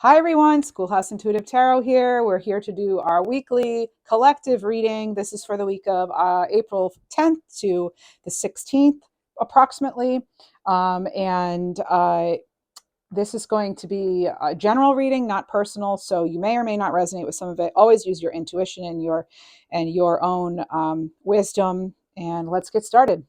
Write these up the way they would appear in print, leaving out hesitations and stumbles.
Hi everyone, Schoolhouse Intuitive Tarot here. We're here to do our weekly collective reading. This is for the week of April 10th to the 16th, approximately. And this is going to be a general reading, not personal. So you may or may not resonate with some of it. Always use your intuition and your own wisdom. And let's get started.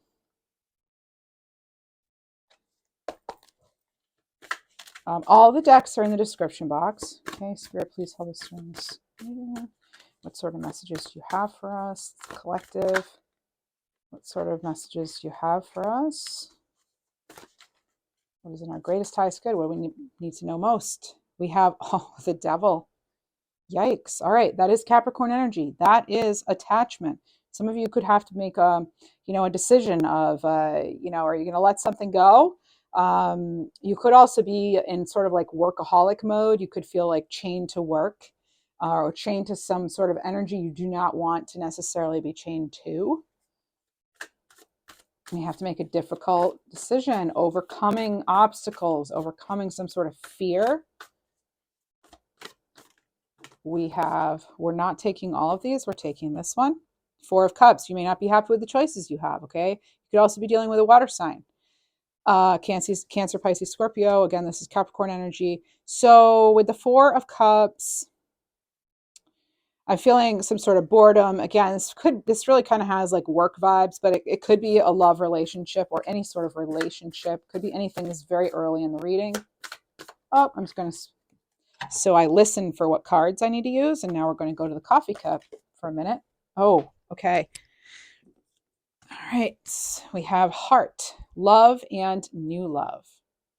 All the decks are in the description box. Okay, Spirit, please hold the strings. What sort of messages do you have for us? It's collective. What sort of messages do you have for us? What is in our greatest highest good? What do we need to know most? We have, the devil. Yikes. All right, that is Capricorn energy. That is attachment. Some of you could have to make a decision of, are you going to let something go? You could also be in sort of like workaholic mode. You could feel like chained to work or chained to some sort of energy you do not want to necessarily be chained to. You have to make a difficult decision, overcoming obstacles, overcoming some sort of fear. We're not taking all of these. We're taking this one. Four of Cups. You may not be happy with the choices you have, okay? You could also be dealing with a water sign. Cancer, Pisces, Scorpio. Again, this is Capricorn energy. So with the Four of Cups, I'm feeling some sort of boredom. Again, this really kind of has like work vibes, but it could be a love relationship or any sort of relationship. Could be anything. This is very early in the reading. Oh, I'm just going to... So I listened for what cards I need to use, and now we're going to go to the coffee cup for a minute. Oh, okay. All right. We have heart, love, and new love.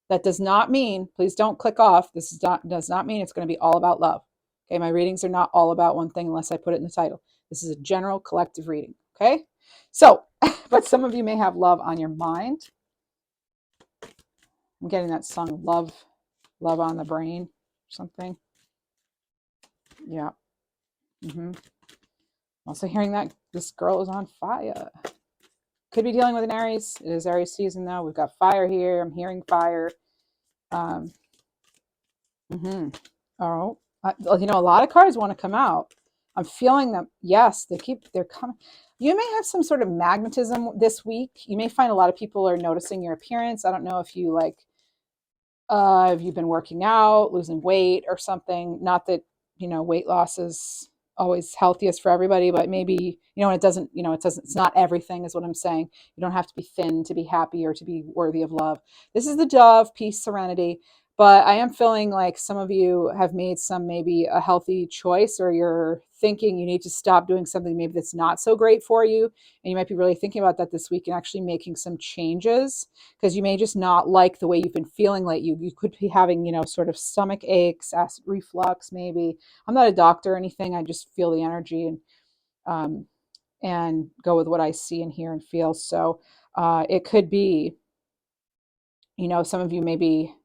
That does not mean, please don't click off. Does not mean it's going to be all about love. Okay, my readings are not all about one thing unless I put it in the title. This is a general collective reading. Okay, so, but some of you may have love on your mind. I'm getting that song, Love on the Brain, or something. Yeah. Also hearing that this girl is on fire. Could be dealing with an Aries. It is Aries season though. We've got fire here. I'm hearing fire. Oh, a lot of cards want to come out. I'm feeling them. Yes, they're coming. You may have some sort of magnetism this week. You may find a lot of people are noticing your appearance. I don't know if you if you've been working out, losing weight or something. Not that, weight loss is always healthiest for everybody, but maybe, it's not everything is what I'm saying. You don't have to be thin to be happy or to be worthy of love. This is the Dove, peace, serenity. But I am feeling like some of you have made maybe a healthy choice, or you're thinking you need to stop doing something maybe that's not so great for you. And you might be really thinking about that this week and actually making some changes, because you may just not like the way you've been feeling lately. You could be having, sort of stomach aches, acid reflux, maybe. I'm not a doctor or anything. I just feel the energy and go with what I see and hear and feel. So it could be, some of you maybe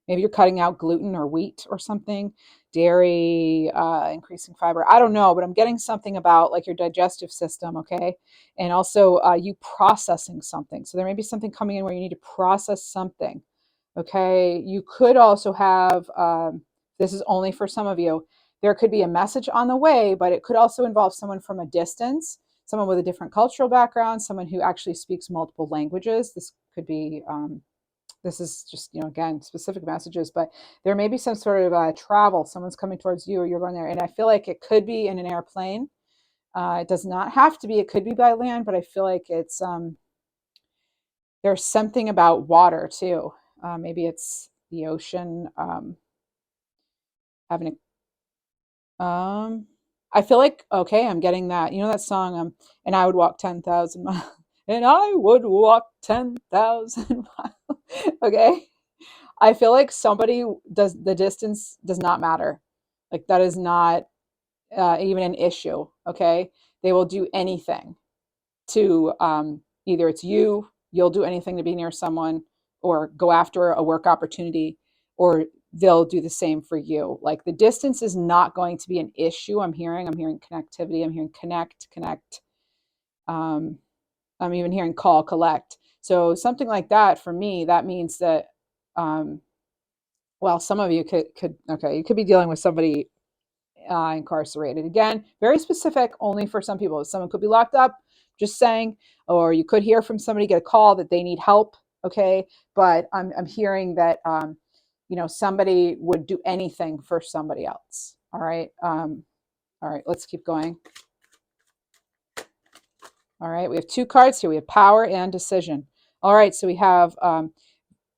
you're cutting out gluten or wheat or something, dairy, increasing fiber. I don't know, but I'm getting something about like your digestive system, okay? And also you processing something. So there may be something coming in where you need to process something, okay? You could also have, this is only for some of you, there could be a message on the way, but it could also involve someone from a distance, someone with a different cultural background, someone who actually speaks multiple languages. This could be... this is just, again, specific messages, but there may be some sort of travel. Someone's coming towards you or you're going there. And I feel like it could be in an airplane. It does not have to be. It could be by land, but I feel like it's, there's something about water too. Maybe it's the ocean having a, I feel like, okay, I'm getting that. You know that song, and I would walk 10,000 miles. And I would walk 10,000 miles. Okay. I feel like the distance does not matter. Like that is not even an issue. Okay. They will do anything to, either it's you'll do anything to be near someone or go after a work opportunity, or they'll do the same for you. Like the distance is not going to be an issue. I'm hearing connectivity. I'm hearing connect. I'm even hearing call, collect. So something like that for me, that means that, well, some of you okay, you could be dealing with somebody incarcerated. Again, very specific, only for some people. Someone could be locked up, just saying, or you could hear from somebody, get a call that they need help. Okay, but I'm hearing that somebody would do anything for somebody else. All right, let's keep going. All right, we have two cards here. We have power and decision. All right, so we have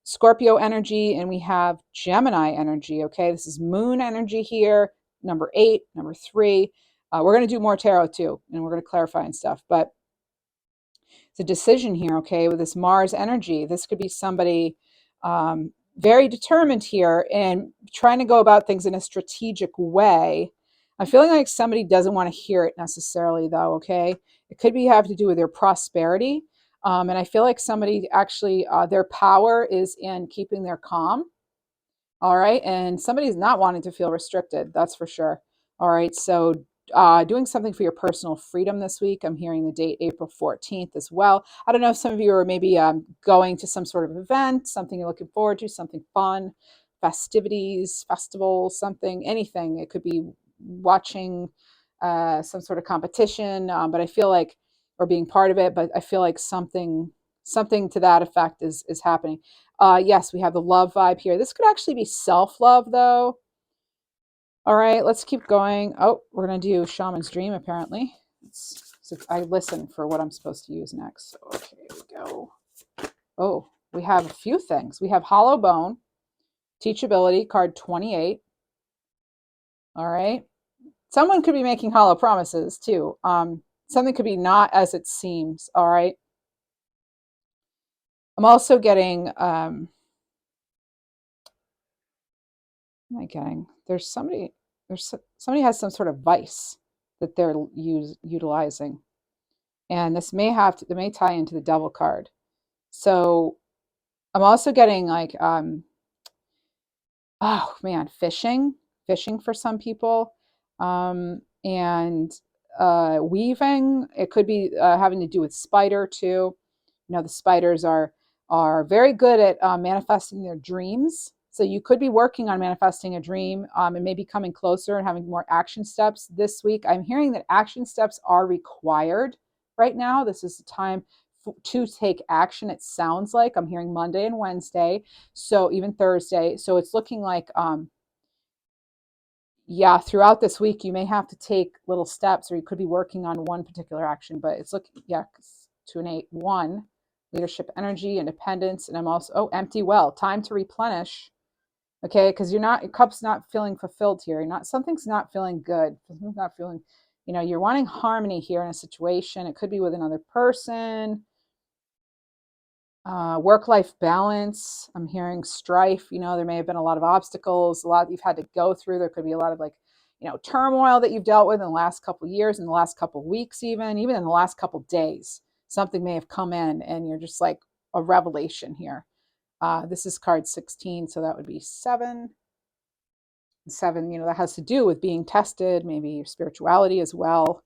Scorpio energy and we have Gemini energy. Okay, this is moon energy here, number 8, number 3. We're going to do more tarot too, and we're going to clarify and stuff. But it's a decision here, okay, with this Mars energy. This could be somebody very determined here and trying to go about things in a strategic way. I'm feeling like somebody doesn't want to hear it necessarily, though, okay? It could be have to do with their prosperity. And I feel like somebody actually, their power is in keeping their calm. All right. And somebody's not wanting to feel restricted. That's for sure. All right. So doing something for your personal freedom this week. I'm hearing the date April 14th as well. I don't know if some of you are maybe going to some sort of event, something you're looking forward to, something fun, festivities, festivals, something, anything. It could be watching some sort of competition, but I feel like, or being part of it, but I feel like something to that effect is happening. Yes, we have the love vibe here. This could actually be self-love, though. All right, let's keep going. Oh, we're going to do Shaman's Dream, apparently. So I listen for what I'm supposed to use next. So, okay, here we go. Oh, we have a few things. We have Hollow Bone, Teachability, card 28. All right. Someone could be making hollow promises, too. Something could be not as it seems. All right. I'm also getting... what am I getting? There's somebody has some sort of vice that they're utilizing, and this may tie into the Devil card. So I'm also getting like oh man, fishing for some people, and weaving. It could be having to do with spider too. The spiders are very good at manifesting their dreams. So you could be working on manifesting a dream and maybe coming closer and having more action steps this week. I'm hearing that action steps are required right now. This is the time to take action. It sounds like I'm hearing Monday and Wednesday, so even Thursday. So it's looking like throughout this week you may have to take little steps, or you could be working on one particular action. But it's looking 2 and 8, 1. Leadership energy, independence, and I'm also empty well, time to replenish. Okay, because your cup's not feeling fulfilled here. Something's not feeling good. Something's not feeling, you're wanting harmony here in a situation. It could be with another person. Work-life balance. I'm hearing strife. There may have been a lot of obstacles, a lot you've had to go through. There could be a lot of turmoil that you've dealt with in the last couple of years, in the last couple of weeks, even in the last couple of days. Something may have come in and you're just like a revelation here. This is card 16, so that would be 7. 7, that has to do with being tested, maybe your spirituality as well.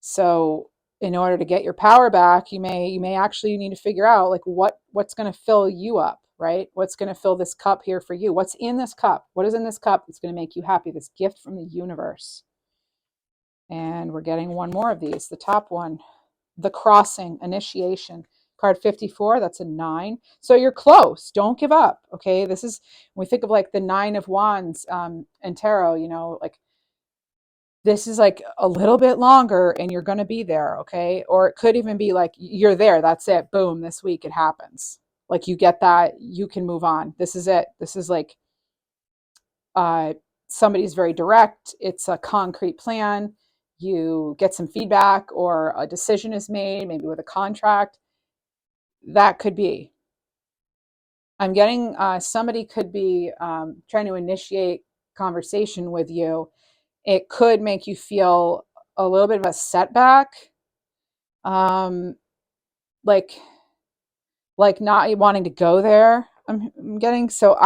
So in order to get your power back, you may actually need to figure out like what's going to fill you up, right? What's going to fill this cup here for you? What's in this cup? What is in this cup that's going to make you happy? This gift from the universe. And we're getting one more of these. The top one, the crossing, initiation. Card 54, that's a 9. So you're close. Don't give up, okay? This is, when we think of like the 9 of Wands in tarot, like this is like a little bit longer and you're going to be there, okay? Or it could even be like you're there, that's it, boom, this week it happens. Like you get that, you can move on. This is it. This is like somebody's very direct. It's a concrete plan. You get some feedback or a decision is made, maybe with a contract. That could be. I'm getting somebody could be trying to initiate conversation with you. It could make you feel a little bit of a setback, like not wanting to go there. I'm getting, so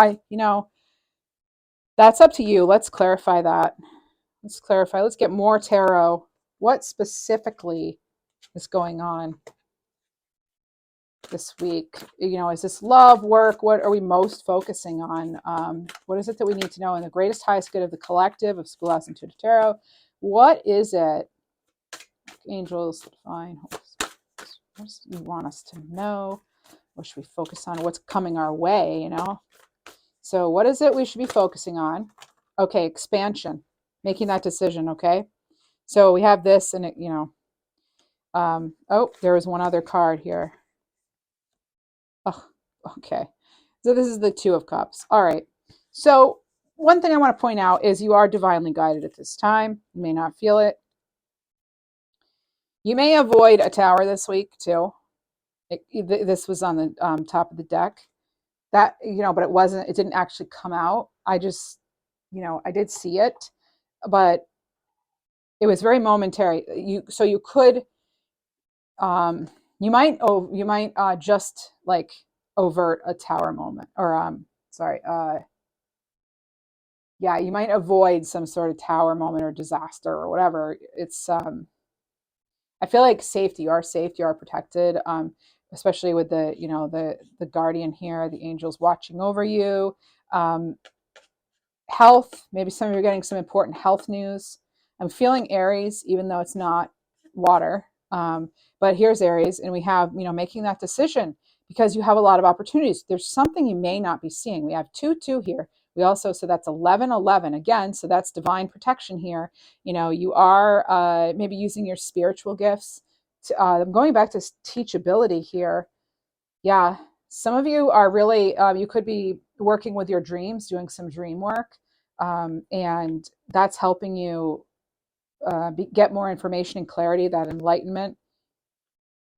that's up to you. Let's clarify that. Let's get more tarot. What specifically is going on? this week? You know, is this love, work? What are we most focusing on? What is it that we need to know in the greatest, highest good of the collective of Schoolhouse Intuitive Tarot? What is it? Angels, fine. What do you want us to know? What should we focus on? What's coming our way, you know? So what is it we should be focusing on? Okay, expansion, making that decision, okay? So we have this and it, you know, oh, there was one other card here. Oh, okay. So this is the Two of Cups. All right. So one thing I want to point out is you are divinely guided at this time. You may not feel it. You may avoid a tower this week too. This was on the top of the deck. That, you know, but it didn't actually come out. I just, you know, I did see it, but it was very momentary. So you could, you might just like overt a tower moment, or sorry, yeah, you might avoid some sort of tower moment or disaster or whatever. It's I feel like safety, you are safe, you are protected, especially with the, you know, the guardian here, the angels watching over you. Health, maybe some of you are getting some important health news. I'm feeling Aries, even though it's not water. But here's Aries, and we have, you know, making that decision because you have a lot of opportunities. There's something you may not be seeing. We have 2-2 here. We also, so that's 11-11 again. So that's divine protection here. You know, you are maybe using your spiritual gifts. I'm going back to teachability here. Yeah, some of you are really, you could be working with your dreams, doing some dream work, and that's helping you get more information and clarity, that enlightenment.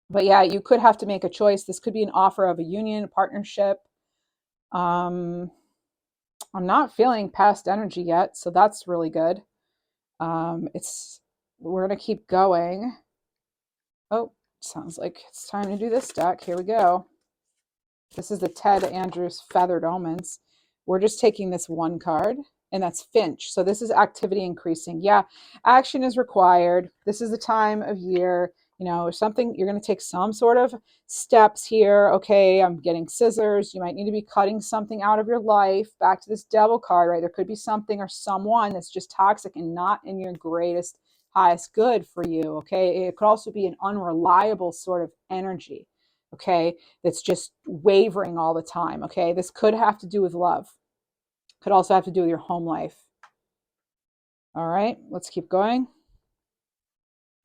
But yeah, you could have to make a choice. This could be an offer of a union, a partnership. I'm not feeling past energy yet, so that's really good. We're gonna keep going. Oh, sounds like it's time to do this deck. Here we go. This is the Ted Andrews Feathered Omens. We're just taking this one card, and that's Finch. So this is activity increasing. Yeah, action is required. This is the time of year, you know, something, you're going to take some sort of steps here. Okay, I'm getting scissors. You might need to be cutting something out of your life. Back to this Devil card, right? There could be something or someone that's just toxic and not in your greatest, highest good for you. Okay, it could also be an unreliable sort of energy. Okay, that's just wavering all the time. Okay, this could have to do with love, could also have to do with your home life. All right, let's keep going.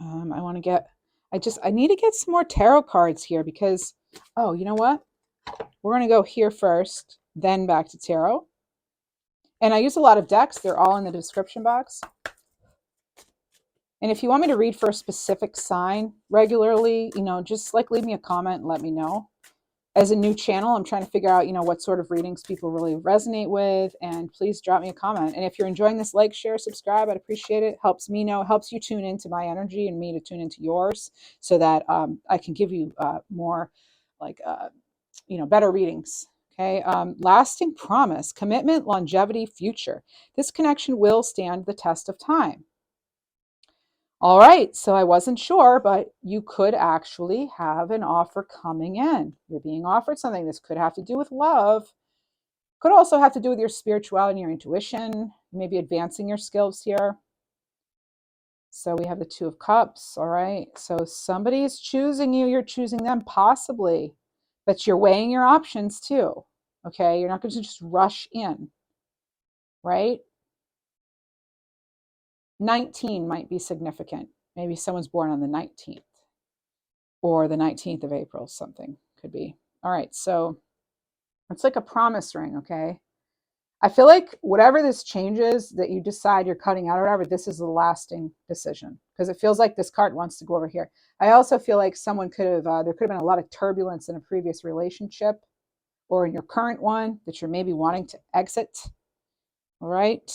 I need to get some more tarot cards here because, oh, you know what, we're going to go here first, then back to tarot. And I use a lot of decks. They're all in the description box. And if you want me to read for a specific sign regularly, you know, just like leave me a comment and let me know. As a new channel, I'm trying to figure out, you know, what sort of readings people really resonate with, and please drop me a comment. And if you're enjoying this, like, share, subscribe. I'd appreciate it. Helps me know, helps you tune into my energy and me to tune into yours, so that I can give you more, like, you know, better readings. Okay. Lasting promise, commitment, longevity, future. This connection will stand the test of time. All right, so I wasn't sure, but you could actually have an offer coming in. You're being offered something. This could have to do with love. Could also have to do with your spirituality and your intuition, maybe advancing your skills here. So we have the Two of Cups, all right? So somebody is choosing you, you're choosing them possibly, but you're weighing your options too, okay? You're not going to just rush in, right? 19 might be significant. Maybe someone's born on the 19th. Or the 19th of April, something could be. All right, so it's like a promise ring, okay? I feel like whatever this changes that you decide you're cutting out or whatever, this is a lasting decision because it feels like this card wants to go over here. I also feel like someone could have, there could have been a lot of turbulence in a previous relationship or in your current one that you're maybe wanting to exit. All right.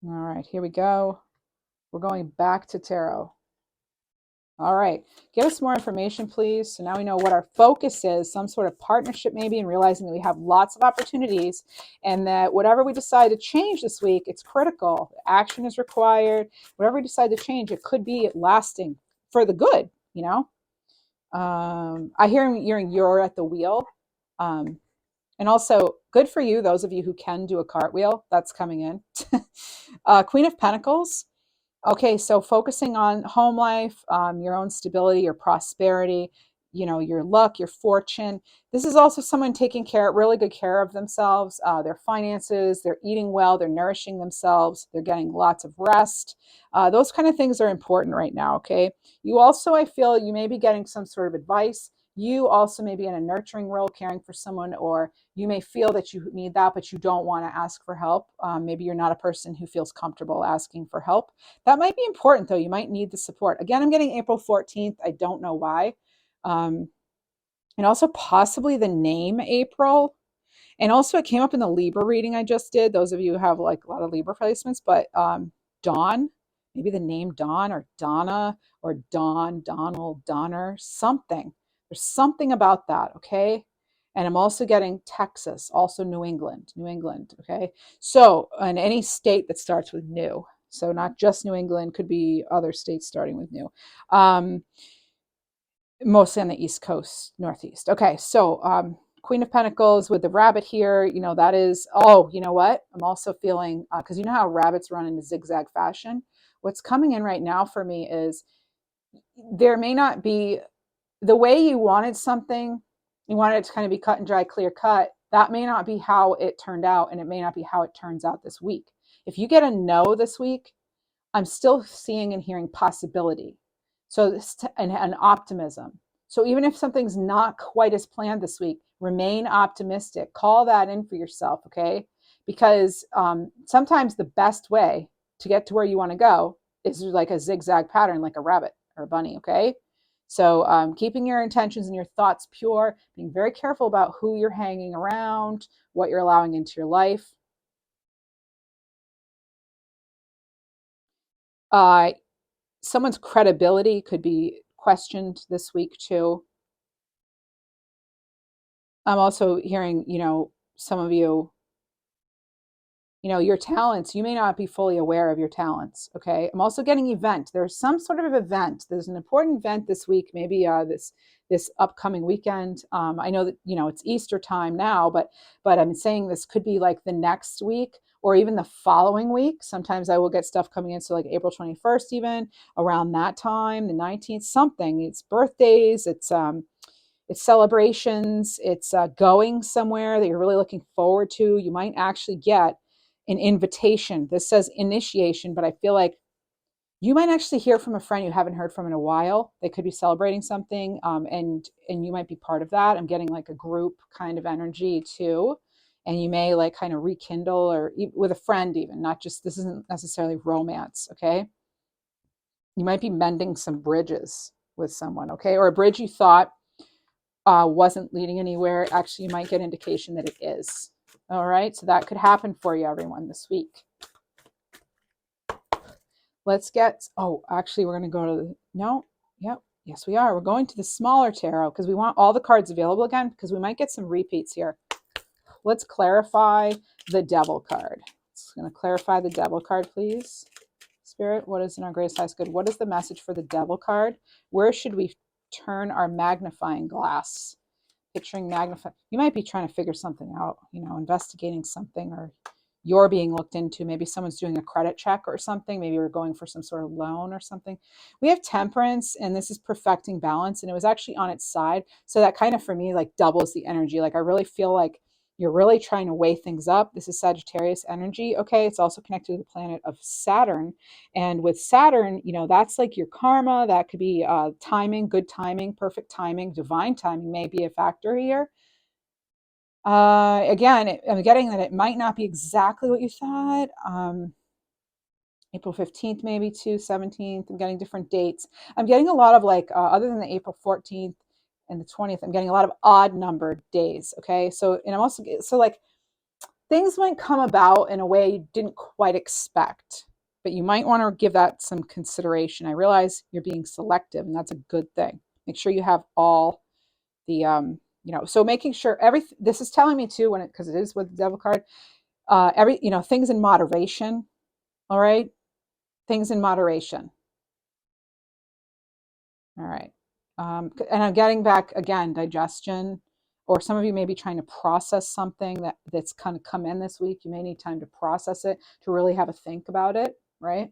All right, here we go. We're going back to tarot. All right, give us more information, please. So now we know what our focus is, some sort of partnership maybe, and realizing that we have lots of opportunities and that whatever we decide to change this week, it's critical. Action is required. Whatever we decide to change, it could be lasting for the good, you know? I hear you're at the wheel. Um, and also, good for you, those of you who can do a cartwheel. That's coming in. Queen of Pentacles. Okay, so focusing on home life, your own stability, your prosperity, your luck, your fortune. This is also someone taking really good care of themselves, their finances, they're eating well, they're nourishing themselves, they're getting lots of rest. Those kind of things are important right now, okay? You also, I feel you may be getting some sort of advice. You also may be in a nurturing role, caring for someone, or you may feel that you need that, but you don't want to ask for help. Maybe you're not a person who feels comfortable asking for help. That might be important, though. You might need the support. Again, I'm getting April 14th. I don't know why. Um, and also possibly the name April. And also it came up in the Libra reading I just did. Those of you who have like a lot of Libra placements, but Dawn, maybe the name Dawn or Donna or Don, Donald, Donner, something. There's something about that, okay? And I'm also getting Texas, also New England, okay? So, in any state that starts with new. So, not just New England, could be other states starting with new. Mostly on the East Coast, Northeast. Okay, so Queen of Pentacles with the rabbit here, that is, oh, you know what? I'm also feeling, because you know how rabbits run in a zigzag fashion? What's coming in right now for me is there may not be the way you wanted something, you wanted it to kind of be cut and dry, clear cut. That may not be how it turned out, and it may not be how it turns out this week. If you get a no this week, I'm still seeing and hearing possibility. So and optimism. So even if something's not quite as planned this week, remain optimistic. Call that in for yourself, okay? Because sometimes the best way to get to where you want to go is like a zigzag pattern, like a rabbit or a bunny, okay? So keeping your intentions and your thoughts pure, being very careful about who you're hanging around, what you're allowing into your life. Someone's credibility could be questioned this week too. I'm also hearing, some of you, your talents, you may not be fully aware of your talents. Okay. I'm also getting event. There's some sort of event. There's an important event this week, maybe this upcoming weekend. I know that, it's Easter time now, but I'm saying this could be like the next week or even the following week. Sometimes I will get stuff coming in. So like April 21st, even around that time, the 19th, something. It's birthdays. It's celebrations. It's going somewhere that you're really looking forward to. You might actually get an invitation. This says initiation, but I feel like you might actually hear from a friend you haven't heard from in a while. They could be celebrating something, and you might be part of that. I'm getting like a group kind of energy too, and you may like kind of rekindle or with a friend even. Not just, this isn't necessarily romance. Okay, you might be mending some bridges with someone. Okay, or a bridge you thought wasn't leading anywhere. Actually, you might get indication that it is. All right, so that could happen for you, everyone, this week. Let's get, actually, we're going to go to yes, we are. We're going to the smaller tarot because we want all the cards available again because we might get some repeats here. Let's clarify the devil card. It's going to clarify the devil card, please. Spirit, what is in our greatest highest good? What is the message for the devil card? Where should we turn our magnifying glass? Picturing magnify. You might be trying to figure something out, investigating something, or you're being looked into. Maybe someone's doing a credit check or something. Maybe you're going for some sort of loan or something. We have temperance, and this is perfecting balance, and it was actually on its side. So that kind of, for me, like doubles the energy. Like I really feel like you're really trying to weigh things up. This is Sagittarius energy. Okay. It's also connected to the planet of Saturn. And with Saturn, that's like your karma. That could be timing, good timing, perfect timing, divine timing may be a factor here. Again, I'm getting that it might not be exactly what you thought. April 15th, maybe too, 17th. I'm getting different dates. I'm getting a lot of like, other than the April 14th and the 20th, I'm getting a lot of odd numbered days. Okay. So, and I'm also, so like things might come about in a way you didn't quite expect, but you might want to give that some consideration. I realize you're being selective, and that's a good thing. Make sure you have all the, so making sure this is telling me too, because it is with the devil card, things in moderation. All right. Things in moderation. All right. And I'm getting back again, digestion, or some of you may be trying to process something that's kind of come in this week. You may need time to process it, to really have a think about it, right?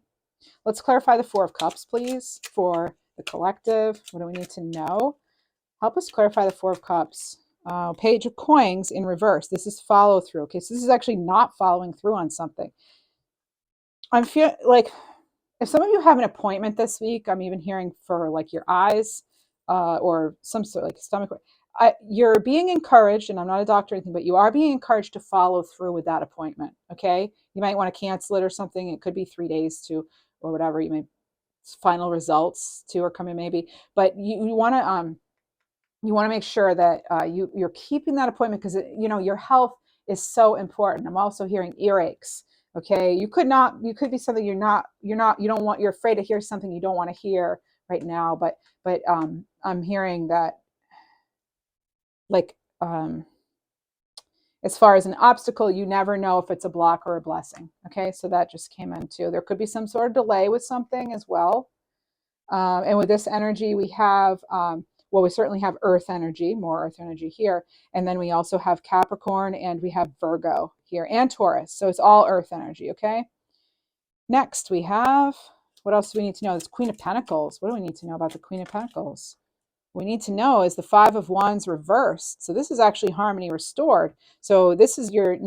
Let's clarify the Four of Cups, please, for the collective. What do we need to know? Help us clarify the Four of Cups. Page of Coins in reverse. This is follow through. Okay, so this is actually not following through on something. I'm feeling like if some of you have an appointment this week, I'm even hearing for like your eyes or some sort of like stomach. You're being encouraged, and I'm not a doctor or anything, but you are being encouraged to follow through with that appointment. Okay, you might want to cancel it or something. It could be 3 days to, or whatever. You may final results to, or come in maybe, but you want to make sure that you're keeping that appointment because your health is so important. I'm also hearing earaches. Okay, you could be something you're afraid to hear something you don't want to hear right now, but I'm hearing that like as far as an obstacle, you never know if it's a block or a blessing. Okay, so that just came in too. There could be some sort of delay with something as well. And with this energy, we have, we certainly have earth energy, more earth energy here. And then we also have Capricorn and we have Virgo here and Taurus. So it's all earth energy, okay? Next, we have, what else do we need to know? This Queen of Pentacles. What do we need to know about the Queen of Pentacles? We need to know is the Five of Wands reversed. So this is actually harmony restored. So this is your,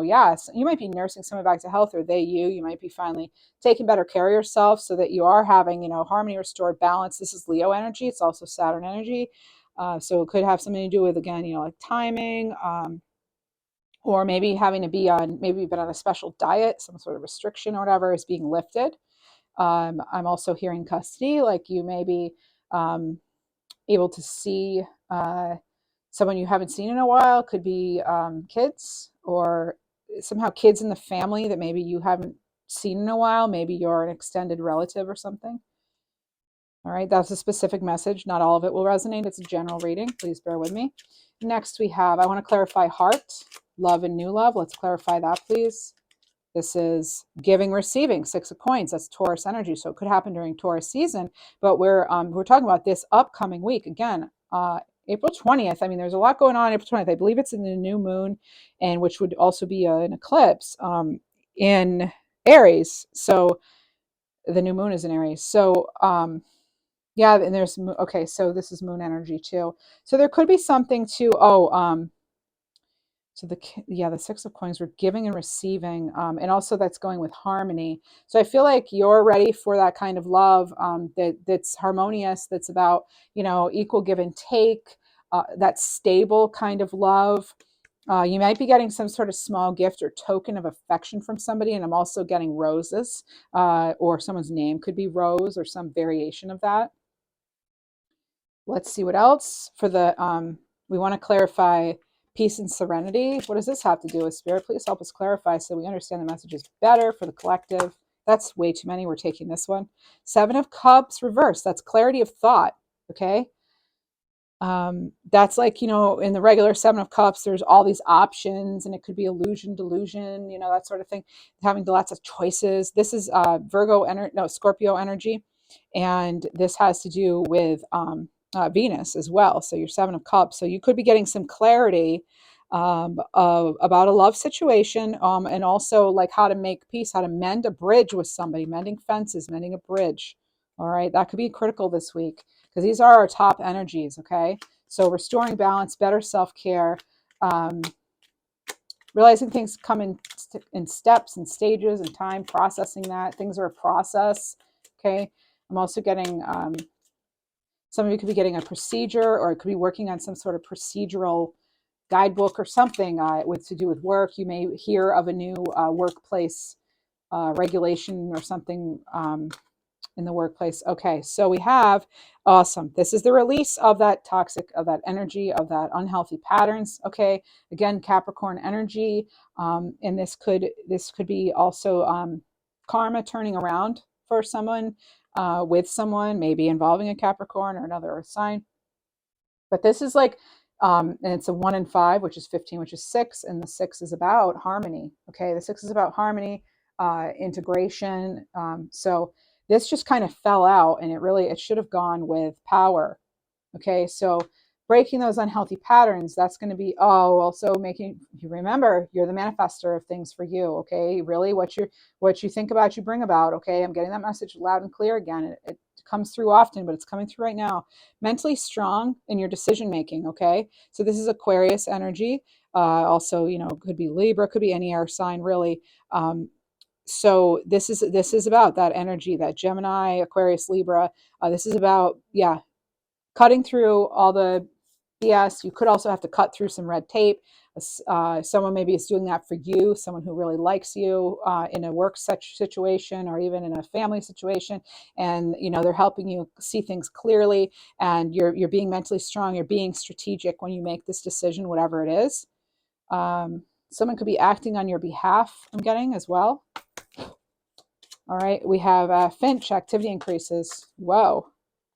yes, you might be nursing someone back to health, or you might be finally taking better care of yourself so that you are having, harmony restored, balance. This is Leo energy. It's also Saturn energy. So it could have something to do with, again, like timing, or maybe having to be on, maybe you've been on a special diet, some sort of restriction or whatever is being lifted. I'm also hearing custody, like you may be, able to see someone you haven't seen in a while. Could be kids, or somehow kids in the family that maybe you haven't seen in a while. Maybe you're an extended relative or something. All right, that's a specific message. Not all of it will resonate. It's a general reading. Please bear with me. Next we have, I want to clarify heart, love, and new love. Let's clarify that, please. This is giving, receiving, Six of Coins. That's Taurus energy. So it could happen during Taurus season, but we're talking about this upcoming week. Again, April 20th. I mean, there's a lot going on April 20th. I believe it's in the new moon, and which would also be an eclipse in Aries. So the new moon is in Aries. So yeah, and there's, okay, so this is moon energy too. So there could be something to, so the Six of Coins, we're giving and receiving, and also that's going with harmony. So I feel like you're ready for that kind of love that's harmonious, that's about equal give and take, that stable kind of love. You might be getting some sort of small gift or token of affection from somebody, and I'm also getting roses, or someone's name could be Rose or some variation of that. Let's see what else for the. We want to clarify peace and serenity. What does this have to do with Spirit? Please help us clarify so we understand the messages better for the collective. That's way too many. We're taking this one. Seven of Cups reversed. That's clarity of thought. Okay. That's like, in the regular Seven of Cups, there's all these options, and it could be illusion, delusion, that sort of thing. Having lots of choices. This is Scorpio energy, and this has to do with Venus as well. So your Seven of Cups. So you could be getting some clarity about a love situation, and also like how to make peace, how to mend a bridge with somebody, mending fences, mending a bridge. All right, that could be critical this week because these are our top energies. Okay, so restoring balance, better self-care, realizing things come in steps and stages and time, processing that things are a process. Okay, I'm also getting some of you could be getting a procedure, or it could be working on some sort of procedural guidebook or something with to do with work. You may hear of a new workplace regulation or something in the workplace. Okay, so we have, awesome. This is the release of that toxic, of that energy, of that unhealthy patterns. Okay, again, Capricorn energy, and this could be also karma turning around for someone, with someone, maybe involving a Capricorn or another Earth sign. But this is like, and it's a 1 and 5, which is 15, which is 6, and the 6 is about harmony. Okay, the 6 is about harmony, integration. So this just kind of fell out, and it should have gone with power. Okay, so breaking those unhealthy patterns, that's going to be, oh, also making you remember you're the manifester of things for you. Okay, really, what you think about, you bring about. Okay, I'm getting that message loud and clear again. It comes through often, but it's coming through right now. Mentally strong in your decision making. Okay, so this is Aquarius energy. Also, could be Libra, could be any air sign, really. So this is about that energy, that Gemini, Aquarius, Libra. This is about, yeah, cutting through all the BS. You could also have to cut through some red tape. Someone maybe is doing that for you, someone who really likes you in a work such situation, or even in a family situation, and they're helping you see things clearly, and you're being mentally strong, you're being strategic when you make this decision, whatever it is. Someone could be acting on your behalf, I'm getting as well. All right, we have Finch, activity increases. Whoa,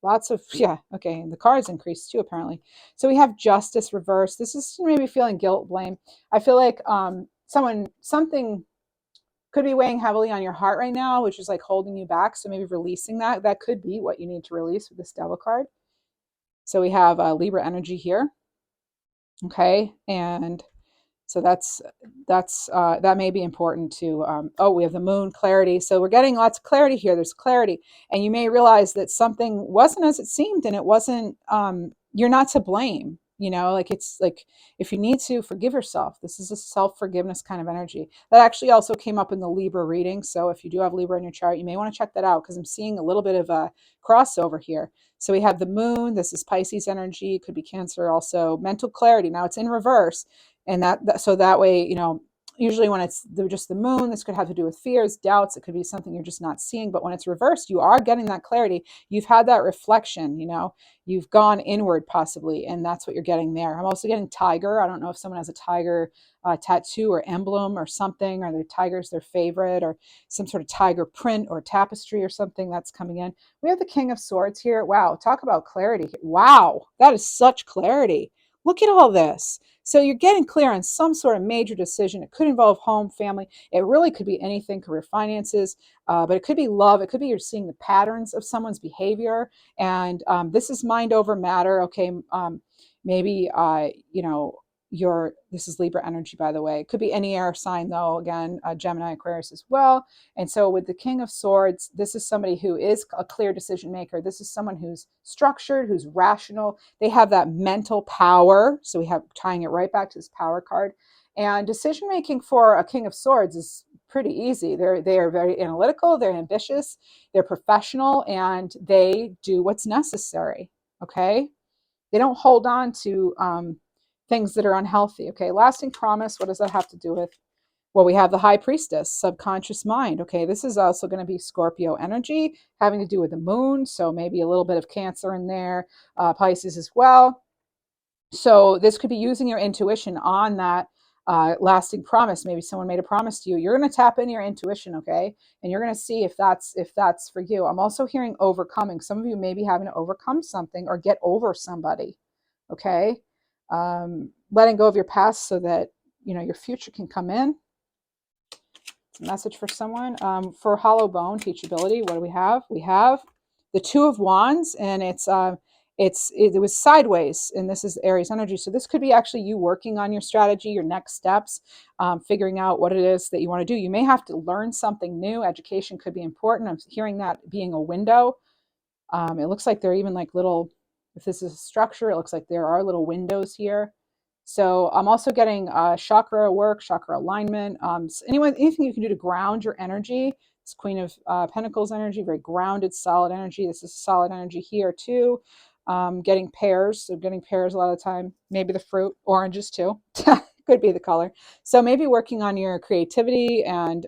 lots of, yeah, okay, and the cards increase too, apparently. So we have Justice reversed. This is maybe feeling guilt, blame. I feel like something could be weighing heavily on your heart right now, which is like holding you back. So maybe releasing that. That could be what you need to release with this Devil card. So we have Libra energy here. Okay, and so that may be important to. We have the Moon, clarity. So we're getting lots of clarity here. There's clarity, and you may realize that something wasn't as it seemed, and it wasn't. You're not to blame. Like it's like, if you need to forgive yourself, this is a self-forgiveness kind of energy. That actually also came up in the Libra reading. So if you do have Libra in your chart, you may want to check that out, because I'm seeing a little bit of a crossover here. So we have the Moon. This is Pisces energy. It could be Cancer also. Mental clarity. Now it's in reverse, and so that way, usually when it's just the Moon, this could have to do with fears, doubts. It could be something you're just not seeing. But when it's reversed, you are getting that clarity. You've had that reflection. You've gone inward possibly, and that's what you're getting there. I'm also getting tiger. I don't know if someone has a tiger tattoo or emblem or something, or their tiger's their favorite, or some sort of tiger print or tapestry or something that's coming in. We have the King of Swords here. Wow, talk about clarity. Wow, that is such clarity. Look at all this. So you're getting clear on some sort of major decision. It could involve home, family. It really could be anything, career, finances, but it could be love. It could be you're seeing the patterns of someone's behavior. And this is mind over matter. Okay, maybe, this is Libra energy, by the way. It could be any air sign, though. Again, Gemini, Aquarius as well. And so with the King of Swords, this is somebody who is a clear decision maker. This is someone who's structured, who's rational. They have that mental power. So we have tying it right back to this power card. And decision making for a King of Swords is pretty easy. They are very analytical, they're ambitious, they're professional, and they do what's necessary. Okay, they don't hold on to things that are unhealthy. Okay, lasting promise. What does that have to do with? Well, we have the High Priestess, subconscious mind. Okay, this is also going to be Scorpio energy, having to do with the Moon. So maybe a little bit of Cancer in there, Pisces as well. So this could be using your intuition on that lasting promise. Maybe someone made a promise to you. You're going to tap into your intuition, okay? And you're going to see if that's for you. I'm also hearing overcoming. Some of you may be having to overcome something or get over somebody, okay? Letting go of your past so that your future can come in. It's a message for someone. For hollow bone teachability, what do we have? We have the Two of Wands, and it was sideways, and this is Aries energy. So this could be actually you working on your strategy, your next steps, figuring out what it is that you want to do. You may have to learn something new. Education could be important. I'm hearing that being a window. It looks like there are even like little, if this is a structure, it looks like there are little windows here. So I'm also getting chakra work, chakra alignment. Anything you can do to ground your energy. It's Queen of Pentacles energy, very grounded, solid energy. This is solid energy here too. Getting pears. So getting pears a lot of the time. Maybe the fruit, oranges too. Could be the color. So maybe working on your creativity and,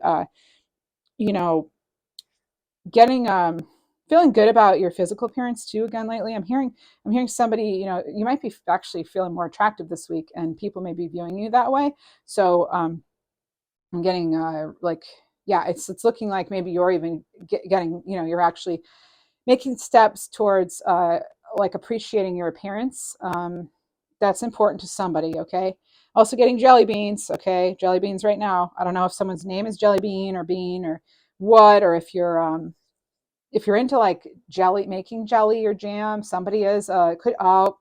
getting feeling good about your physical appearance too. Again, lately I'm hearing somebody, you might be actually feeling more attractive this week, and people may be viewing you that way. So I'm getting yeah, it's looking like maybe you're even getting, you're actually making steps towards like appreciating your appearance. That's important to somebody. Okay, also getting jelly beans. Okay, jelly beans right now. I don't know if someone's name is Jelly Bean or Bean or what, or if you're if you're into like jelly, making jelly or jam, somebody is could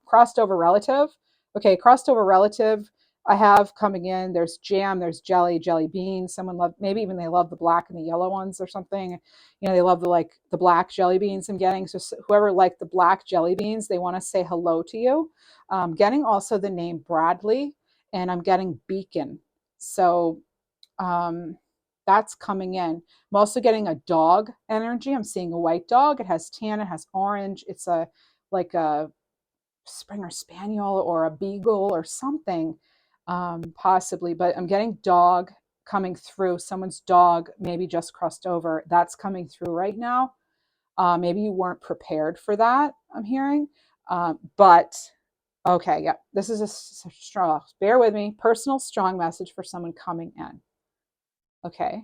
crossed over relative. Okay, crossed over relative. I have coming in. There's jam. There's jelly, jelly beans. Someone love, maybe even they love the black and the yellow ones or something. You know, they love the like the black jelly beans I'm getting. So whoever liked the black jelly beans, they want to say hello to you. Getting also the name Bradley, and I'm getting Beacon. So um, that's coming in. I'm also getting a dog energy. I'm seeing a white dog. It has tan, it has orange. It's a like a Springer Spaniel or a Beagle or something, possibly. But I'm getting dog coming through. Someone's dog maybe just crossed over. That's coming through right now. Maybe you weren't prepared for that, I'm hearing. But okay, yeah, this is a strong, bear with me, personal strong message for someone coming in. Okay.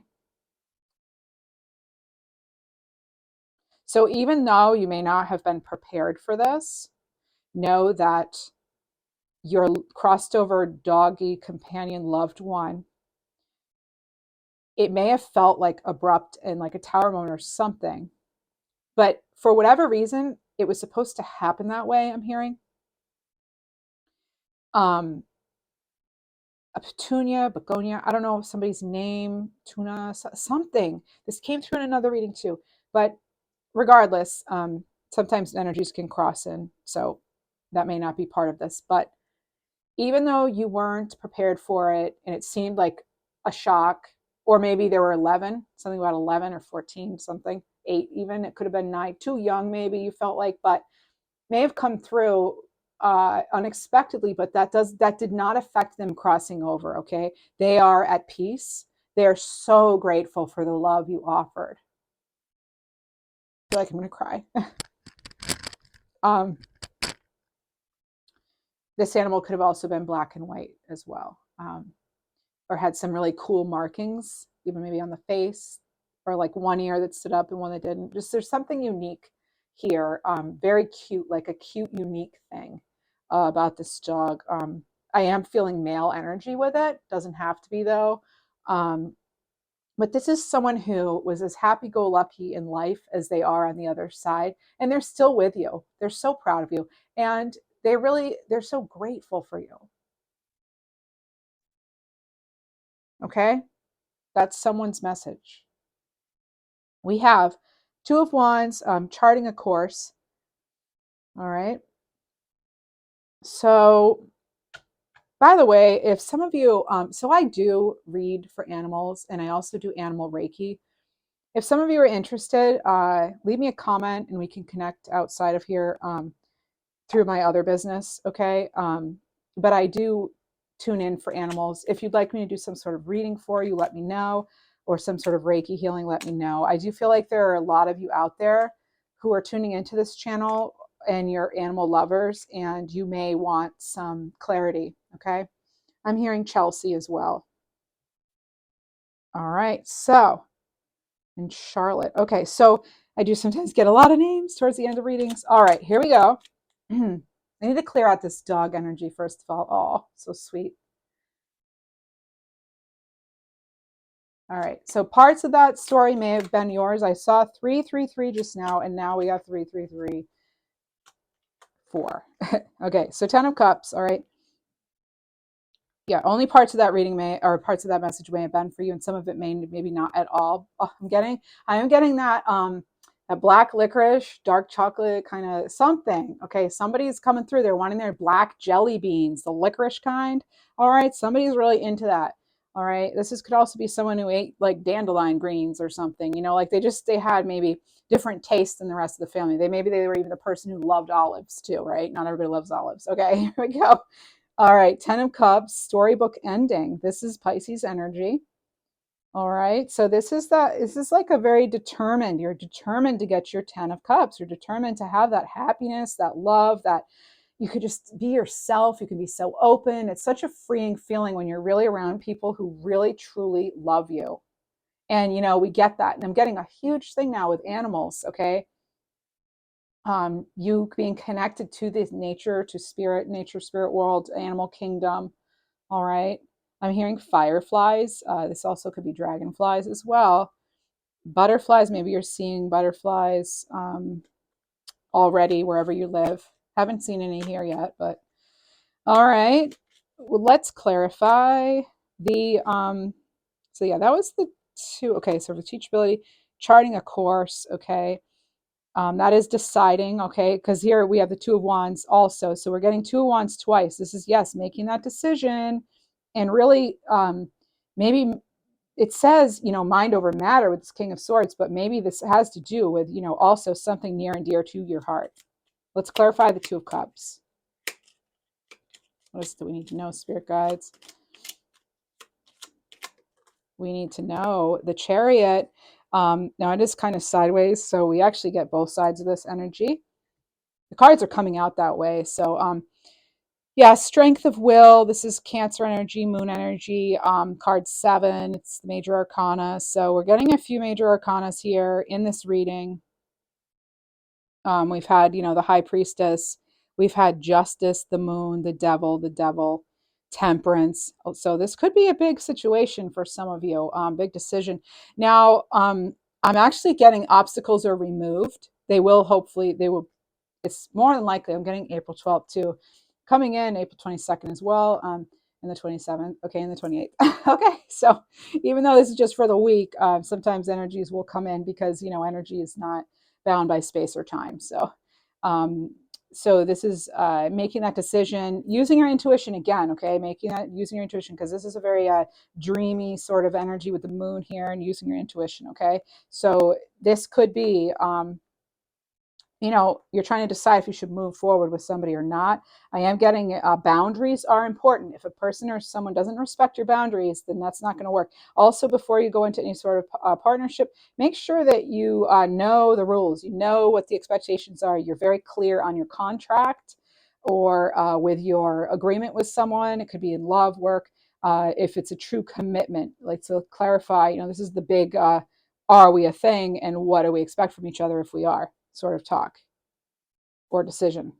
So even though you may not have been prepared for this, know that your crossed over doggy companion loved one, it may have felt like abrupt and like a tower moment or something, but for whatever reason, it was supposed to happen that way, I'm hearing. A begonia, I don't know somebody's name, tuna, something. This came through in another reading too, but regardless, sometimes energies can cross in, so that may not be part of this. But even though you weren't prepared for it and it seemed like a shock, or maybe there were 11, something about 11 or 14, something, 8 even, it could have been 9, too young maybe you felt like, but may have come through unexpectedly, but that did not affect them crossing over. Okay, they are at peace. They're so grateful for the love you offered. I feel like I'm gonna cry. um, this animal could have also been black and white as well, or had some really cool markings, even maybe on the face, or like one ear that stood up and one that didn't. Just there's something unique here, very cute, like a cute, unique thing about this dog. I am feeling male energy with it. Doesn't have to be though. But this is someone who was as happy-go-lucky in life as they are on the other side, and they're still with you. They're so proud of you, and they're so grateful for you. Okay, that's someone's message. We have Two of Wands, charting a course. All right. So, by the way, if some of you, so I do read for animals and I also do animal Reiki. If some of you are interested, leave me a comment and we can connect outside of here through my other business. Okay. But I do tune in for animals. If you'd like me to do some sort of reading for you, let me know, or some sort of Reiki healing, let me know. I do feel like there are a lot of you out there who are tuning into this channel and you're animal lovers and you may want some clarity. Okay. I'm hearing Chelsea as well. All right. So, in Charlotte. Okay. So I do sometimes get a lot of names towards the end of readings. All right. Here we go. I need to clear out this dog energy first of all. Oh, so sweet. All right. So parts of that story may have been yours. I saw 333 just now, and now we have 333. 4. Okay. So 10 of Cups. All right. Yeah. Only parts of that reading or parts of that message may have been for you, and some of it may maybe not at all. Oh, I am getting that that black licorice, dark chocolate kind of something. Okay, somebody's coming through. They're wanting their black jelly beans, the licorice kind. All right, somebody's really into that. All right, could also be someone who ate like dandelion greens or something. You know, like they had maybe different tastes than the rest of the family. Maybe they were even the person who loved olives too. Right? Not everybody loves olives. Okay, here we go. All right, 10 of Cups, storybook ending. This is Pisces energy. All right. So this is like a very determined, you're determined to get your 10 of Cups. You're determined to have that happiness, that love, that you could just be yourself. You can be so open. It's such a freeing feeling when you're really around people who really, truly love you. And, you know, we get that. And I'm getting a huge thing now with animals. Okay. You being connected to this nature, to spirit, nature, spirit world, animal kingdom. All right. I'm hearing fireflies. This also could be dragonflies as well. Butterflies, maybe you're seeing butterflies already wherever you live. Haven't seen any here yet, but all right. Well, let's clarify the so yeah, that was the two. Okay, so for teachability, charting a course, okay. That is deciding, okay, because here we have the Two of Wands also. So we're getting Two of Wands twice. This is, yes, making that decision. And really, maybe it says, mind over matter with this King of Swords, but maybe this has to do with, also something near and dear to your heart. Let's clarify the Two of Cups. What else do we need to know, Spirit Guides? We need to know the Chariot. Now it is kind of sideways, so we actually get both sides of this energy. The cards are coming out that way. So, yeah, strength of will. This is Cancer energy, moon energy. Card 7. It's the major arcana. So we're getting a few major arcanas here in this reading. We've had, the High Priestess. We've had Justice, the Moon, the Devil, Temperance. So this could be a big situation for some of you, big decision. Now, I'm actually getting obstacles are removed. Hopefully, it's more than likely, I'm getting April 12th too. Coming in April 22nd as well, and the 27th, okay, and the 28th. Okay, so even though this is just for the week, sometimes energies will come in because, energy is not bound by space or time. Um, so this is making that decision, using your intuition again, okay, using your intuition, because this is a very dreamy sort of energy with the moon here, and using your intuition, okay? So this could be, you're trying to decide if you should move forward with somebody or not. I am getting boundaries are important. If a person or someone doesn't respect your boundaries, then that's not going to work. Also, before you go into any sort of partnership, make sure that you know the rules. You know what the expectations are. You're very clear on your contract or with your agreement with someone. It could be in love, work. If it's a true commitment, like to clarify, this is the big are we a thing and what do we expect from each other if we are sort of talk or decision.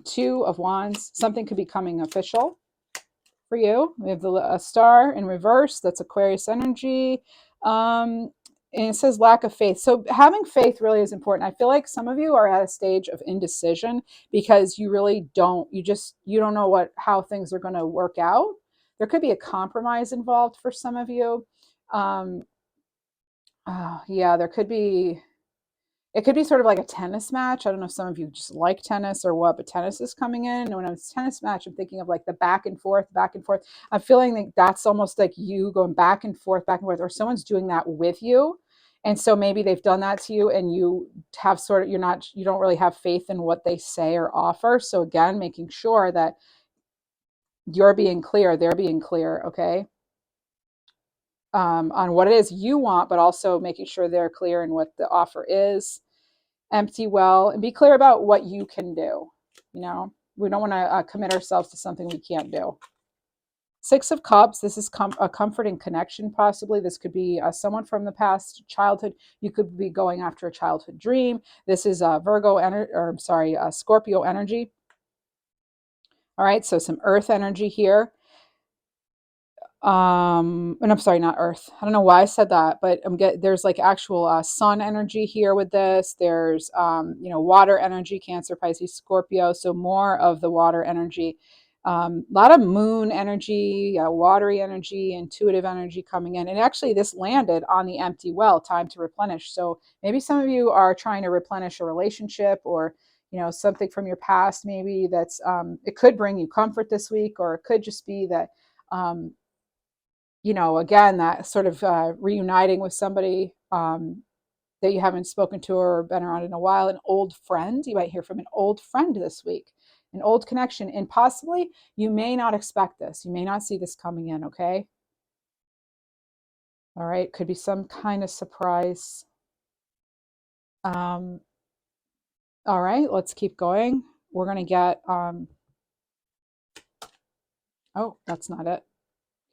Two of Wands, something could be coming official for you. We have a star in reverse, that's Aquarius energy. And it says lack of faith. So having faith really is important. I feel like some of you are at a stage of indecision because you really you don't know how things are going to work out. There could be a compromise involved for some of you. Yeah, it could be sort of like a tennis match. I don't know if some of you just like tennis or what, but tennis is coming in. And when I was tennis match, I'm thinking of like the back and forth, back and forth. I'm feeling like that's almost like you going back and forth, or someone's doing that with you. And so maybe they've done that to you and you have you don't really have faith in what they say or offer. So again, making sure that you're being clear, they're being clear, okay? On what it is you want, but also making sure they're clear in what the offer is. Empty well, and be clear about what you can do. We don't want to commit ourselves to something we can't do. Six of Cups, this is a comforting connection, possibly. This could be someone from the past, childhood. You could be going after a childhood dream. This is Scorpio energy. All right, so some earth energy here. And I'm sorry, not earth. I don't know why I said that, but there's like actual sun energy here with this. There's water energy, Cancer, Pisces, Scorpio, so more of the water energy. A lot of moon energy, watery energy, intuitive energy coming in. And actually this landed on the empty well, time to replenish. So maybe some of you are trying to replenish a relationship or something from your past. Maybe that's it could bring you comfort this week, or it could just be that again, that sort of reuniting with somebody that you haven't spoken to or been around in a while, an old friend. You might hear from an old friend this week, an old connection. And possibly you may not expect this. You may not see this coming in, okay? All right, could be some kind of surprise. All right, let's keep going. We're going to get, oh, that's not it.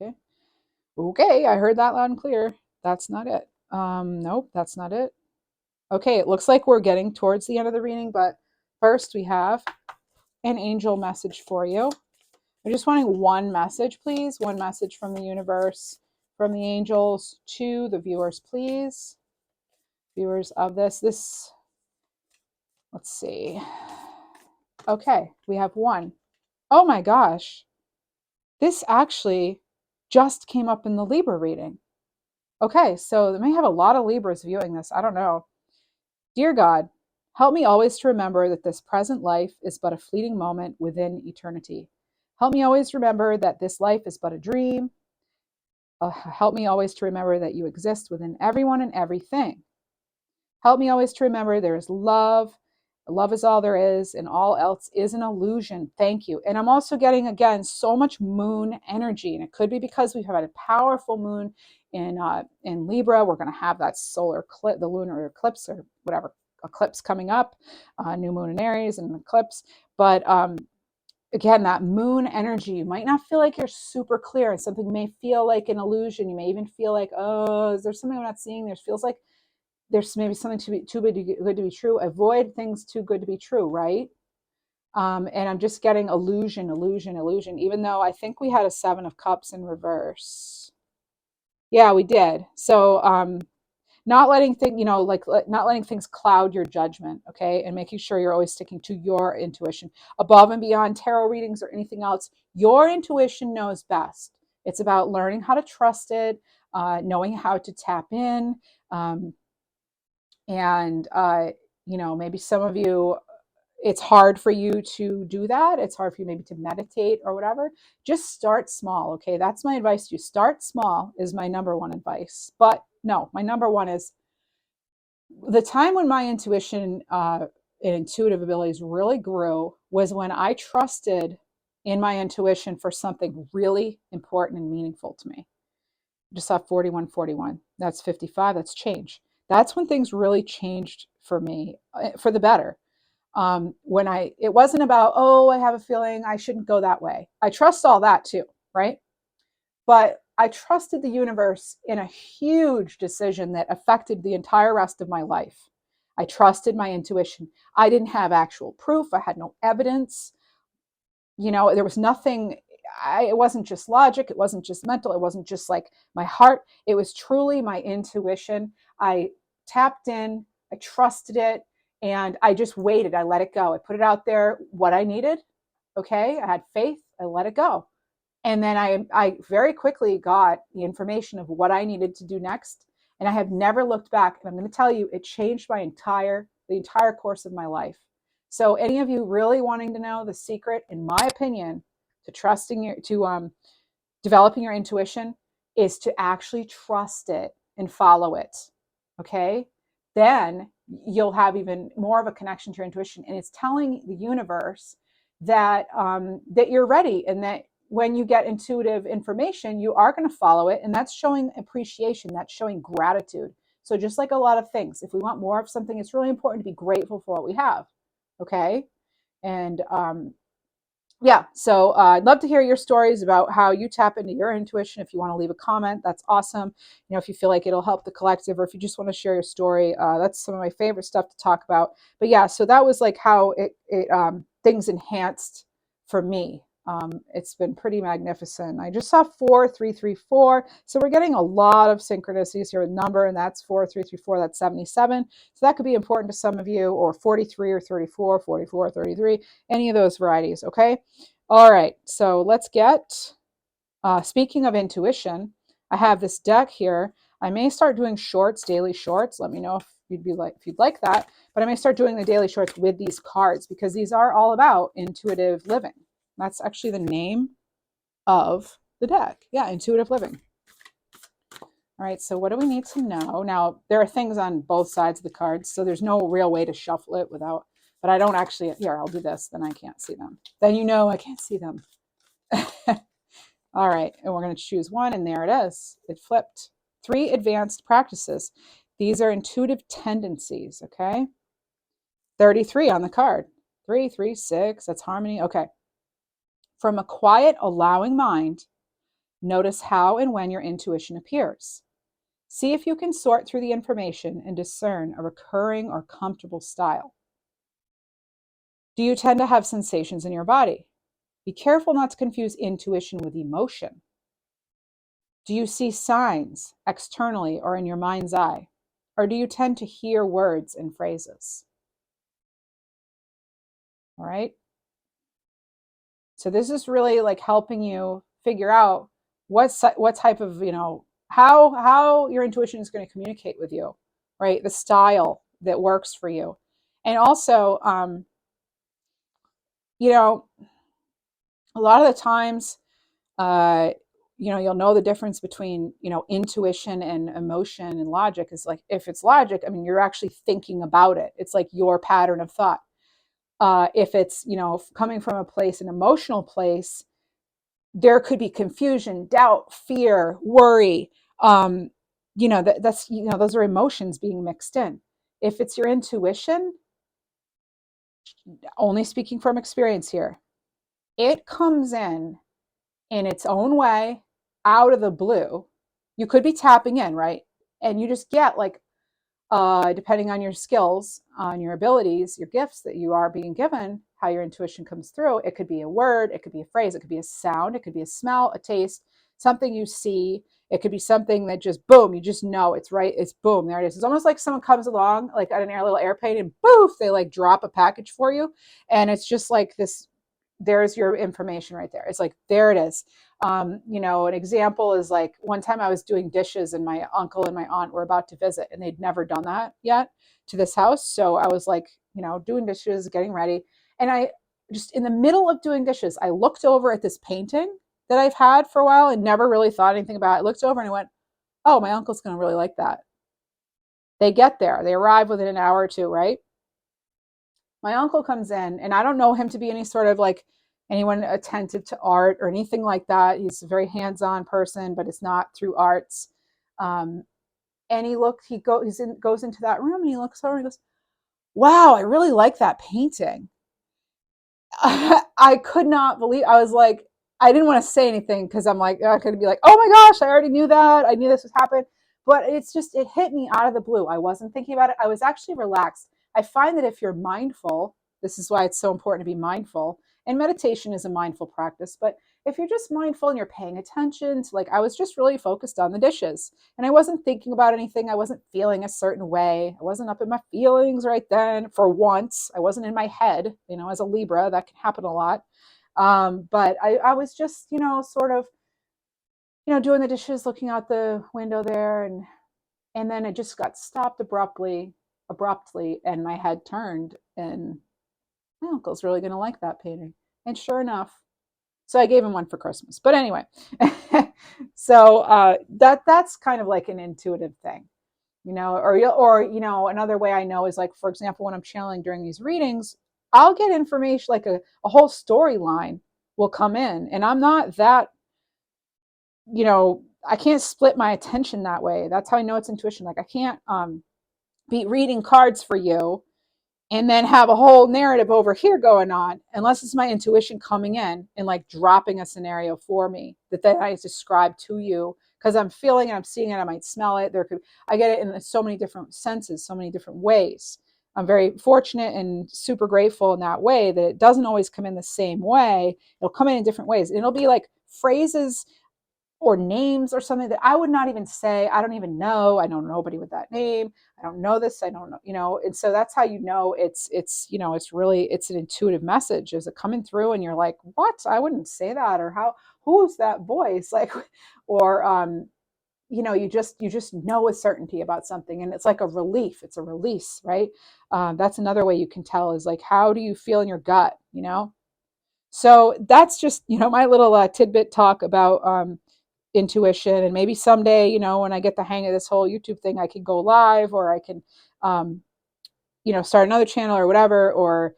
Okay. Okay, I heard that loud and clear. That's not it. Nope, that's not it. Okay, it looks like we're getting towards the end of the reading, but first we have an angel message for you. I'm just wanting one message, please. One message from the universe, from the angels to the viewers, please. viewers of this. Let's see. Okay, we have one. Oh my gosh. This actually just came up in the Libra reading. Okay, so they may have a lot of Libras viewing this. I don't know. Dear God, help me always to remember that this present life is but a fleeting moment within eternity. Help me always remember that this life is but a dream. Help me always to remember that you exist within everyone and everything. Help me always to remember there is love. Love is all there is, and all else is an illusion. Thank you. And I'm also getting, again, so much moon energy. And it could be because we've had a powerful moon in Libra. We're going to have that solar eclipse, the lunar eclipse, or whatever eclipse coming up, new moon in Aries and eclipse. But again, that moon energy, you might not feel like you're super clear, and something may feel like an illusion. You may even feel like, oh, is there something I'm not seeing? There feels like there's maybe something too good to be true. Avoid things too good to be true, right? And I'm just getting illusion, even though I think we had a 7 of Cups in reverse. Yeah, we did. So not letting things, not letting things cloud your judgment, okay? And making sure you're always sticking to your intuition. Above and beyond tarot readings or anything else, your intuition knows best. It's about learning how to trust it, knowing how to tap in. Maybe some of you, it's hard for you to do that. It's hard for you maybe to meditate or whatever. Just start small, okay? That's my advice to you. Start small is my number one advice. But no, my number one is the time when my intuition and intuitive abilities really grew was when I trusted in my intuition for something really important and meaningful to me. Just saw 4141. That's 55. That's change. That's when things really changed for me, for the better. It wasn't about, oh, I have a feeling I shouldn't go that way. I trust all that too, right? But I trusted the universe in a huge decision that affected the entire rest of my life. I trusted my intuition. I didn't have actual proof. I had no evidence. There was nothing. It wasn't just logic. It wasn't just mental. It wasn't just like my heart. It was truly my intuition. I tapped in. I trusted it. And I just waited. I let it go. I put it out there, what I needed. Okay. I had faith. I let it go. And then I very quickly got the information of what I needed to do next. And I have never looked back. And I'm going to tell you, it changed the entire course of my life. So any of you really wanting to know the secret, in my opinion, to developing your intuition is to actually trust it and follow it. Okay? Then you'll have even more of a connection to your intuition. And it's telling the universe that you're ready, and that when you get intuitive information, you are going to follow it. And that's showing appreciation. That's showing gratitude. So just like a lot of things, if we want more of something, it's really important to be grateful for what we have. Okay. And so I'd love to hear your stories about how you tap into your intuition. If you want to leave a comment, that's awesome. If you feel like it'll help the collective, or if you just want to share your story, that's some of my favorite stuff to talk about. But yeah, so that was like how it things enhanced for me. It's been pretty magnificent. I just saw 4334. So we're getting a lot of synchronicities here with number, and that's 4334. That's 77. So that could be important to some of you, or 43 or 34, 44, 33, any of those varieties. Okay. All right. So let's get, speaking of intuition, I have this deck here. I may start doing shorts, daily shorts. Let me know if you'd like that. But I may start doing the daily shorts with these cards, because these are all about intuitive living. That's actually the name of the deck. Yeah, intuitive living. All right, so what do we need to know? Now, there are things on both sides of the cards, so there's no real way to shuffle it without, but I don't actually, here, I'll do this, then I can't see them. Then I can't see them. All right, and we're going to choose one, and there it is. It flipped. 3 advanced practices. These are intuitive tendencies, okay? 33 on the card. 3, 3, 6, that's harmony. Okay. From a quiet, allowing mind, notice how and when your intuition appears. See if you can sort through the information and discern a recurring or comfortable style. Do you tend to have sensations in your body? Be careful not to confuse intuition with emotion. Do you see signs externally or in your mind's eye? or do you tend to hear words and phrases? All right. So this is really like helping you figure out what type of, how your intuition is going to communicate with you, right? The style that works for you. And also, you know, a lot of the times, uh, you'll know the difference between, intuition and emotion and logic is like, if it's logic, I mean, you're actually thinking about it. It's like your pattern of thought. If it's, coming from a place, an emotional place, there could be confusion, doubt, fear, worry. That's, those are emotions being mixed in. If it's your intuition, only speaking from experience here, it comes in its own way, out of the blue. You could be tapping in, right? And you just get like, depending on your skills, on your abilities, your gifts that you are being given, how your intuition comes through. It could be a word, it could be a phrase, it could be a sound, it could be a smell, a taste, something you see. It could be something that just boom, you just know it's right. It's boom, there it is. It's almost like someone comes along, like at little airplane, and boof, they like drop a package for you, and it's just like this. There's your information right there. It's like, there it is. An example is like one time I was doing dishes and my uncle and my aunt were about to visit and they'd never done that yet to this house. So I was like, doing dishes, getting ready. And I just, in the middle of doing dishes, I looked over at this painting that I've had for a while and never really thought anything about it. I looked over and I went, oh, my uncle's going to really like that. They get there, they arrive within an hour or two, right? My uncle comes in and I don't know him to be any sort of like anyone attentive to art or anything like that. He's a very hands-on person, but it's not through arts. Um, and goes into that room and he looks over and he goes, wow, I really like that painting. I could not believe, I was like, I didn't want to say anything because I'm like, I could be like, oh my gosh, I already knew that. I knew this would happen. But it hit me out of the blue. I wasn't thinking about it. I was actually relaxed. I find that if you're mindful, this is why it's so important to be mindful. And meditation is a mindful practice. But if you're just mindful and you're paying attention to, like, I was just really focused on the dishes and I wasn't thinking about anything. I wasn't feeling a certain way. I wasn't up in my feelings right then. For once, I wasn't in my head. As a Libra, that can happen a lot. But I was just, sort of, doing the dishes, looking out the window there, and then it just got stopped abruptly, and my head turned, and my uncle's really going to like that painting. And sure enough, so I gave him one for Christmas. But anyway, so that's kind of like an intuitive thing, or another way I know is like, for example, when I'm channeling during these readings, I'll get information like a whole storyline will come in, and I'm not that, I can't split my attention that way. That's how I know it's intuition. Like I can't be reading cards for you and then have a whole narrative over here going on, unless it's my intuition coming in and like dropping a scenario for me that then I describe to you because I'm feeling it, I'm seeing it, I might smell it. I get it in so many different senses, so many different ways. I'm very fortunate and super grateful in that way that it doesn't always come in the same way. It'll come in different ways. And it'll be like phrases or names or something that I would not even say. I don't even know. I know nobody with that name. I don't know this. I don't know, and so that's how it's an intuitive message. Is it coming through and you're like, what? I wouldn't say that, or who's that voice? Like, or you just know with certainty about something, and it's like a relief. It's a release, right? That's another way you can tell is like, how do you feel in your gut? So that's just my little tidbit talk about intuition, and maybe someday, when I get the hang of this whole YouTube thing, I can go live, or I can start another channel or whatever, or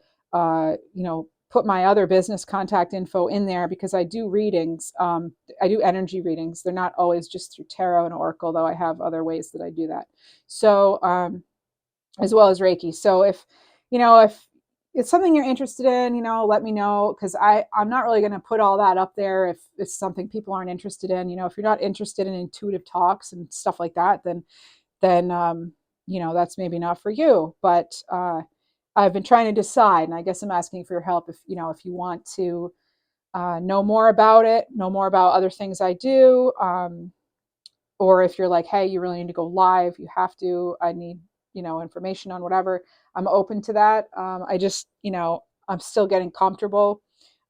put my other business contact info in there, because I do readings. I do energy readings. They're not always just through tarot and oracle, though I have other ways that I do that. So as well as Reiki. So if it's something you're interested in, let me know, because I'm not really going to put all that up there if it's something people aren't interested in. If you're not interested in intuitive talks and stuff like that, then that's maybe not for you. But I've been trying to decide, and I guess I'm asking for your help if you want to know more about it, know more about other things I do, or if you're like, hey, you really need to go live, you have to, I need, information on whatever, I'm open to that. I just, I'm still getting comfortable.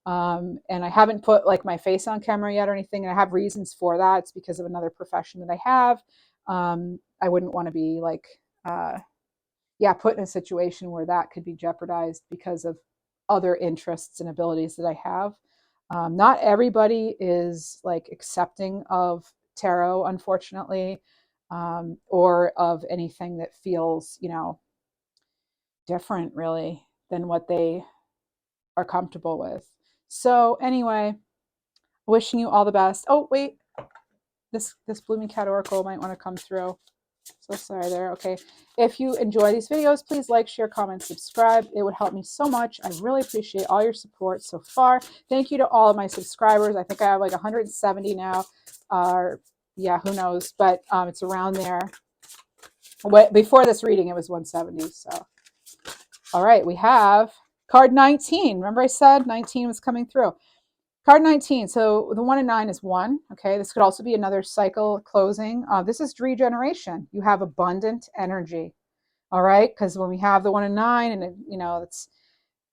And I haven't put like my face on camera yet or anything. And I have reasons for that. It's because of another profession that I have. I wouldn't want to be like, put in a situation where that could be jeopardized because of other interests and abilities that I have. Not everybody is like accepting of tarot, unfortunately, or of anything that feels, different really than what they are comfortable with. So anyway, wishing you all the best. Oh, wait, this Blooming Cat Oracle might want to come through. So sorry there. Okay. If you enjoy these videos, please like, share, comment, subscribe. It would help me so much. I really appreciate all your support so far. Thank you to all of my subscribers. I think I have like 170 now. Yeah, who knows? But it's around there. Before this reading, it was 170. So, all right, we have card 19. Remember I said 19 was coming through. Card 19. So the 1 and 9 is 1. Okay. This could also be another cycle closing. This is regeneration. You have abundant energy. All right. Because when we have the 1 and 9, and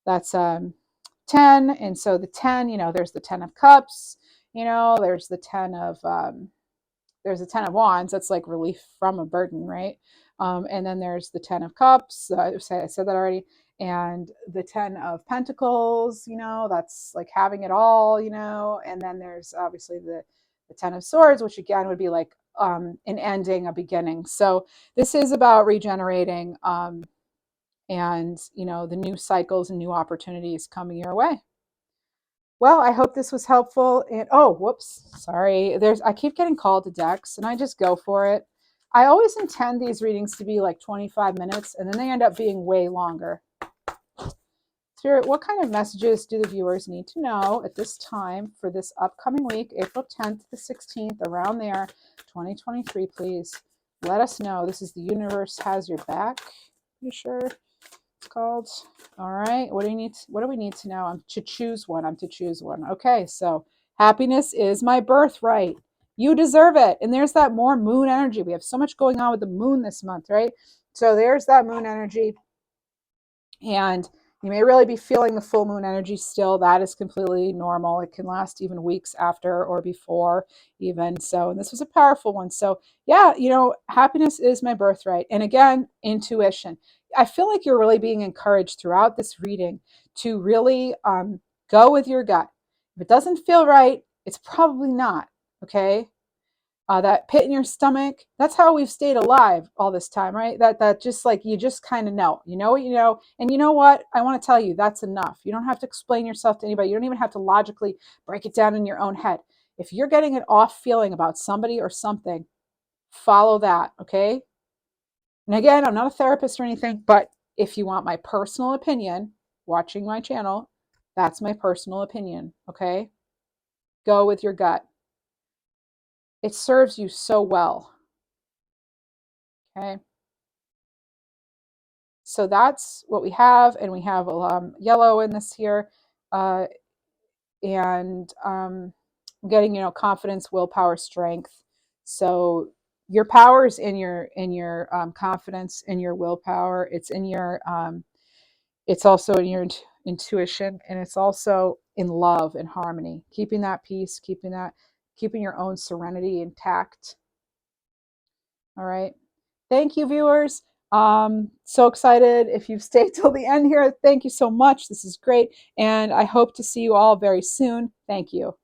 that's 10. And so the 10, there's the 10 of cups, there's the 10 of wands. That's like relief from a burden, right? And then there's the 10 of cups. I said that already. And the 10 of pentacles, that's like having it all, and then there's obviously the 10 of swords, which again would be like an ending, a beginning. So this is about regenerating and, the new cycles and new opportunities coming your way. Well, I hope this was helpful. And oh, whoops, sorry. I keep getting called to decks and I just go for it. I always intend these readings to be like 25 minutes and then they end up being way longer. Spirit, what kind of messages do the viewers need to know at this time for this upcoming week, April 10th to the 16th, around there, 2023, please? Let us know. This is The Universe Has Your Back. You sure it's called? All right. What do we need to know? I'm to choose one. Okay. So happiness is my birthright. You deserve it. And there's that more moon energy. We have so much going on with the moon this month, right? So there's that moon energy. And you may really be feeling the full moon energy still. That is completely normal. It can last even weeks after or before even. So, and this was a powerful one. So yeah, happiness is my birthright. And again, intuition. I feel like you're really being encouraged throughout this reading to really go with your gut. If it doesn't feel right, it's probably not. Okay. That pit in your stomach, that's how we've stayed alive all this time, right? That just like, you just kind of know, what you know. And you know what? I want to tell you, that's enough. You don't have to explain yourself to anybody. You don't even have to logically break it down in your own head. If you're getting an off feeling about somebody or something, follow that, okay? And again, I'm not a therapist or anything, but if you want my personal opinion, watching my channel, that's my personal opinion, okay? Go with your gut. It serves you so well. Okay. So that's what we have. And we have yellow in this here. And I'm getting, confidence, willpower, strength. So your power is in your confidence, in your willpower. It's in your, it's also in your intuition, and it's also in love and harmony, keeping that peace, keeping your own serenity intact. All right. Thank you, viewers. So excited if you've stayed till the end here. Thank you so much. This is great. And I hope to see you all very soon. Thank you.